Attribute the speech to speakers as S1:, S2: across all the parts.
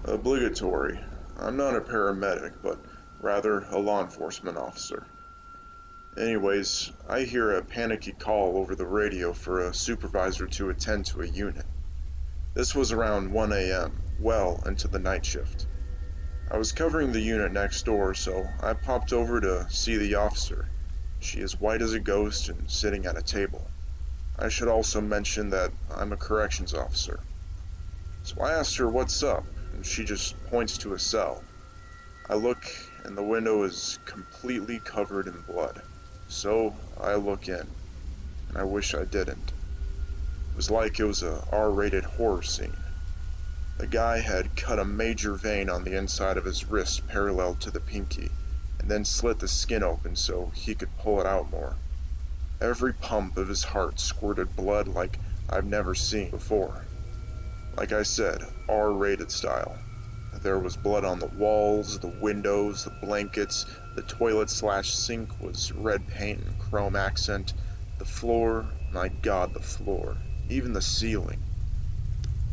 S1: Obligatory. I'm not a paramedic, but rather a law enforcement officer. Anyways, I hear a panicky call over the radio for a supervisor to attend to a unit. This was around 1 a.m., well into the night shift. I was covering the unit next door, so I popped over to see the officer. She is white as a ghost and sitting at a table. I should also mention that I'm a corrections officer. So I asked her what's up, and she just points to a cell. I look, and the window is completely covered in blood. So I look in, and I wish I didn't. It was like it was a R-rated horror scene. The guy had cut a major vein on the inside of his wrist parallel to the pinky, and then slit the skin open so he could pull it out more. Every pump of his heart squirted blood like I've never seen before. Like I said, R-rated style. There was blood on the walls, the windows, the blankets, the toilet/sink was red paint and chrome accent, the floor, my god, the floor, even the ceiling.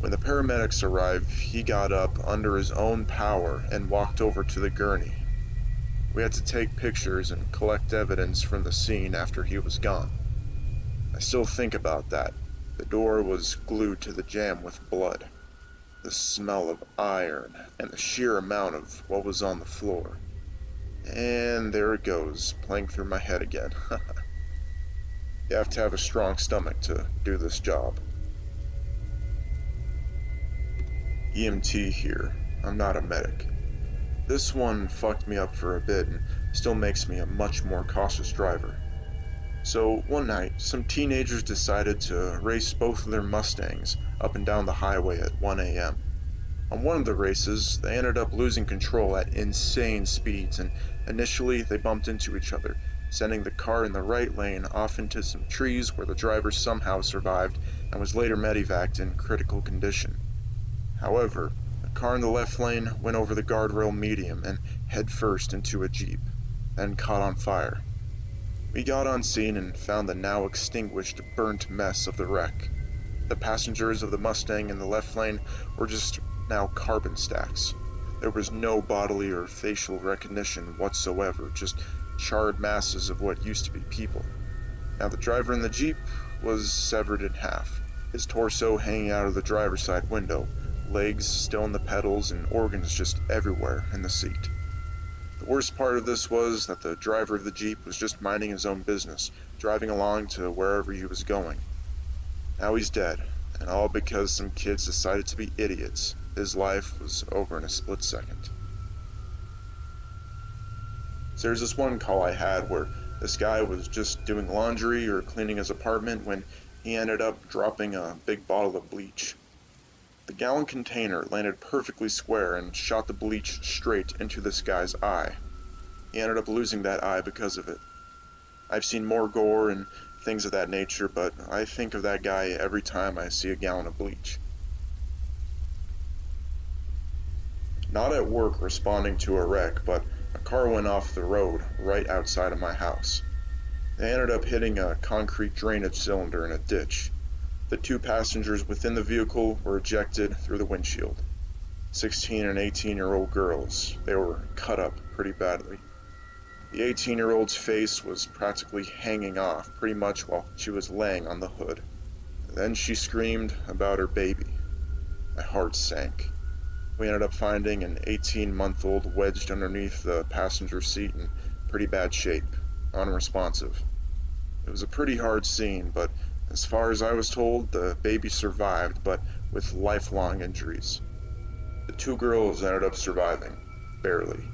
S1: When the paramedics arrived, he got up under his own power and walked over to the gurney. We had to take pictures and collect evidence from the scene after he was gone. I still think about that. The door was glued to the jamb with blood. The smell of iron, and the sheer amount of what was on the floor. And there it goes, playing through my head again. You have to have a strong stomach to do this job. EMT here. I'm not a medic. This one fucked me up for a bit and still makes me a much more cautious driver. So one night, some teenagers decided to race both of their Mustangs up and down the highway at 1 a.m. On one of the races, they ended up losing control at insane speeds, and initially they bumped into each other, sending the car in the right lane off into some trees where the driver somehow survived and was later medevaced in critical condition. However, the car in the left lane went over the guardrail medium and headfirst into a Jeep, then caught on fire. We got on scene and found the now extinguished, burnt mess of the wreck. The passengers of the Mustang in the left lane were just now carbon stacks. There was no bodily or facial recognition whatsoever, just charred masses of what used to be people. Now the driver in the Jeep was severed in half, his torso hanging out of the driver's side window, legs still in the pedals and organs just everywhere in the seat. The worst part of this was that the driver of the Jeep was just minding his own business, driving along to wherever he was going. Now he's dead, and all because some kids decided to be idiots. His life was over in a split second. So there's this one call I had where this guy was just doing laundry or cleaning his apartment when he ended up dropping a big bottle of bleach. The gallon container landed perfectly square and shot the bleach straight into this guy's eye. He ended up losing that eye because of it. I've seen more gore and things of that nature, but I think of that guy every time I see a gallon of bleach. Not at work responding to a wreck, but a car went off the road right outside of my house. They ended up hitting a concrete drainage cylinder in a ditch. The two passengers within the vehicle were ejected through the windshield. 16 and 18-year-old girls. They were cut up pretty badly. The 18-year-old's face was practically hanging off pretty much while she was laying on the hood. Then she screamed about her baby. My heart sank. We ended up finding an 18-month-old wedged underneath the passenger seat in pretty bad shape, unresponsive. It was a pretty hard scene, but as far as I was told, the baby survived, but with lifelong injuries. The two girls ended up surviving, barely.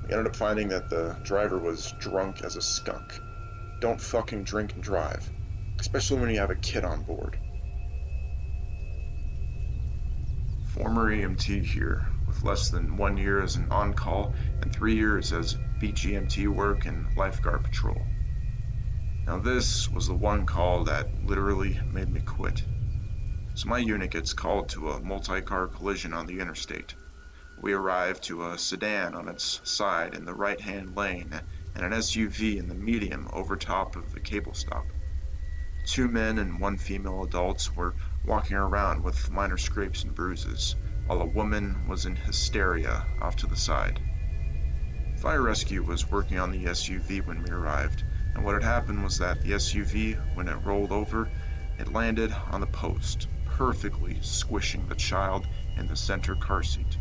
S1: We ended up finding that the driver was drunk as a skunk. Don't fucking drink and drive, especially when you have a kid on board. Former EMT here, with less than 1 year as an on-call and 3 years as beach EMT work and lifeguard patrol. Now this was the one call that literally made me quit. So my unit gets called to a multi-car collision on the interstate. We arrive to a sedan on its side in the right-hand lane and an SUV in the medium over top of the cable stop. Two men and one female adult were walking around with minor scrapes and bruises, while a woman was in hysteria off to the side. Fire rescue was working on the SUV when we arrived, and what had happened was that the SUV, when it rolled over, it landed on the post, perfectly squishing the child in the center car seat.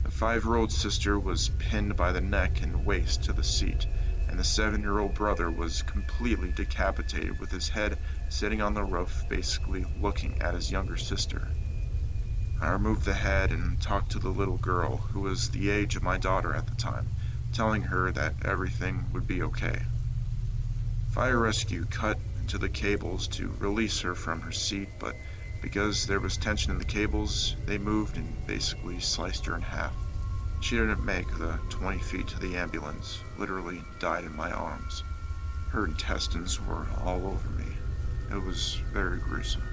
S1: The 5-year-old sister was pinned by the neck and waist to the seat, and the 7-year-old brother was completely decapitated with his head sitting on the roof, basically looking at his younger sister. I removed the head and talked to the little girl, who was the age of my daughter at the time, telling her that everything would be okay. Fire rescue cut into the cables to release her from her seat, but because there was tension in the cables, they moved and basically sliced her in half. She didn't make the 20 feet to the ambulance, literally died in my arms. Her intestines were all over me. It was very gruesome.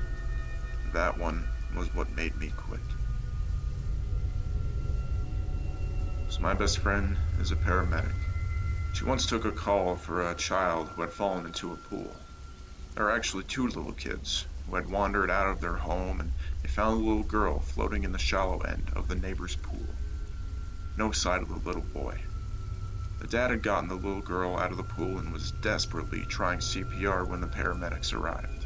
S1: That one was what made me quit. So my best friend is a paramedic. She once took a call for a child who had fallen into a pool. There were actually 2 little kids who had wandered out of their home, and they found the little girl floating in the shallow end of the neighbor's pool. No sight of the little boy. The dad had gotten the little girl out of the pool and was desperately trying CPR when the paramedics arrived.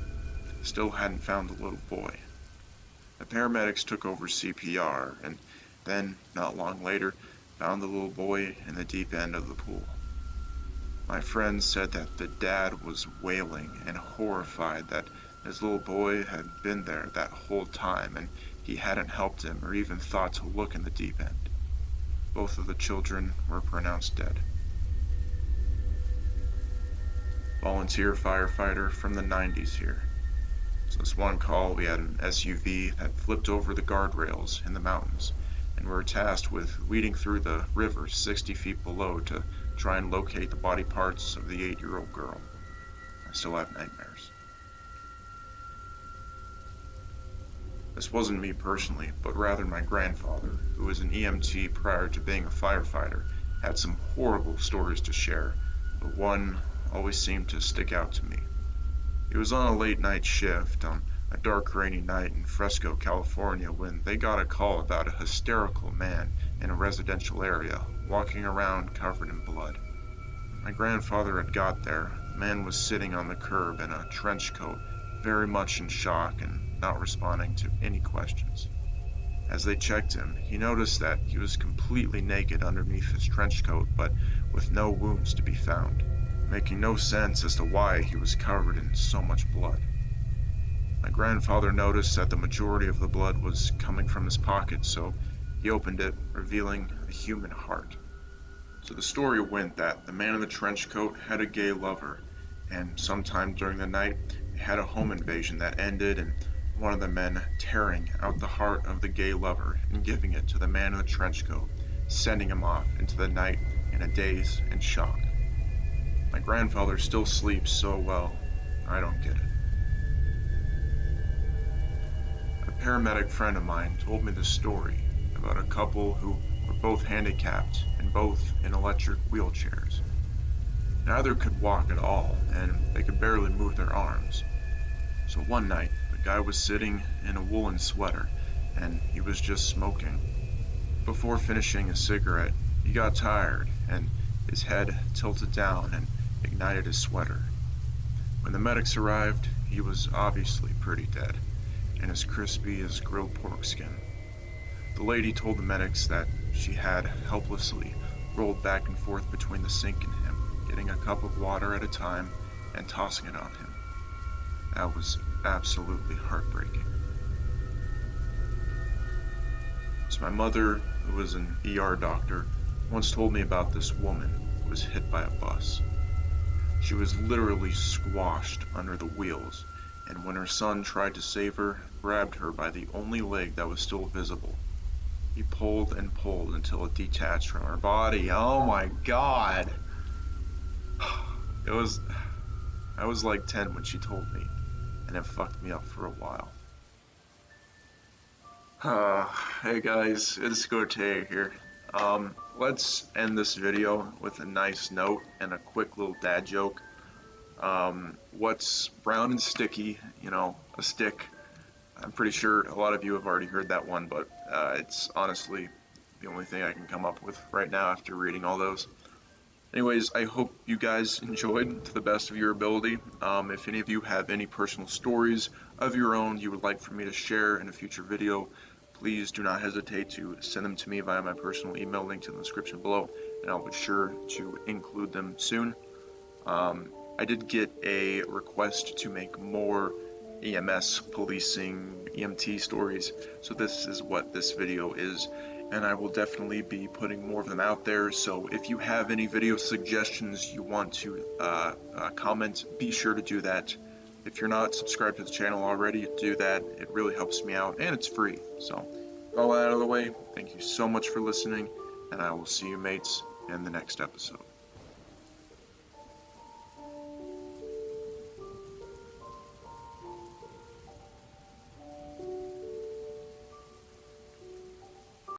S1: Still hadn't found the little boy. The paramedics took over CPR and then, not long later, found the little boy in the deep end of the pool. My friend said that the dad was wailing and horrified that his little boy had been there that whole time and he hadn't helped him or even thought to look in the deep end. Both of the children were pronounced dead. Volunteer firefighter from the 90s here. So this one call, we had an SUV that flipped over the guardrails in the mountains, and we were tasked with weeding through the river 60 feet below to try and locate the body parts of the 8-year-old girl. I still have nightmares. This wasn't me personally, but rather my grandfather, who was an EMT prior to being a firefighter, had some horrible stories to share, but one always seemed to stick out to me. He was on a late night shift on a dark rainy night in Fresco, California, when they got a call about a hysterical man in a residential area walking around covered in blood. My grandfather had got there. The man was sitting on the curb in a trench coat, very much in shock and not responding to any questions. As they checked him, he noticed that he was completely naked underneath his trench coat, but with no wounds to be found, making no sense as to why he was covered in so much blood. My grandfather noticed that the majority of the blood was coming from his pocket, so he opened it, revealing a human heart. So the story went that the man in the trench coat had a gay lover, and sometime during the night, they had a home invasion that ended in one of the men tearing out the heart of the gay lover and giving it to the man in the trench coat, sending him off into the night in a daze and shock. My grandfather still sleeps so well, I don't get it. A paramedic friend of mine told me this story about a couple who were both handicapped and both in electric wheelchairs. Neither could walk at all, and they could barely move their arms. So one night, the guy was sitting in a woolen sweater, and he was just smoking. Before finishing a cigarette, he got tired, and his head tilted down and ignited his sweater. When the medics arrived, he was obviously pretty dead, and as crispy as grilled pork skin. The lady told the medics that she had helplessly rolled back and forth between the sink and him, getting a cup of water at a time and tossing it on him. That was absolutely heartbreaking. So my mother, who was an ER doctor, once told me about this woman who was hit by a bus. She was literally squashed under the wheels, and when her son tried to save her, grabbed her by the only leg that was still visible. He pulled and pulled until it detached from her body. Oh my god! I was like 10 when she told me, and it fucked me up for a while. Hey guys, it's Gote here. Let's end this video with a nice note and a quick little dad joke. What's brown and sticky, a stick, I'm pretty sure a lot of you have already heard that one, but it's honestly the only thing I can come up with right now after reading all those. Anyways, I hope you guys enjoyed to the best of your ability. If any of you have any personal stories of your own you would like for me to share in a future video, please do not hesitate to send them to me via my personal email linked in the description below, and I'll be sure to include them soon. I did get a request to make more EMS policing EMT stories, so this is what this video is, and I will definitely be putting more of them out there. So if you have any video suggestions you want to comment, be sure to do that. If you're not subscribed to the channel already, do that. It really helps me out, and it's free. So all that out of the way, thank you so much for listening, and I will see you mates in the next episode.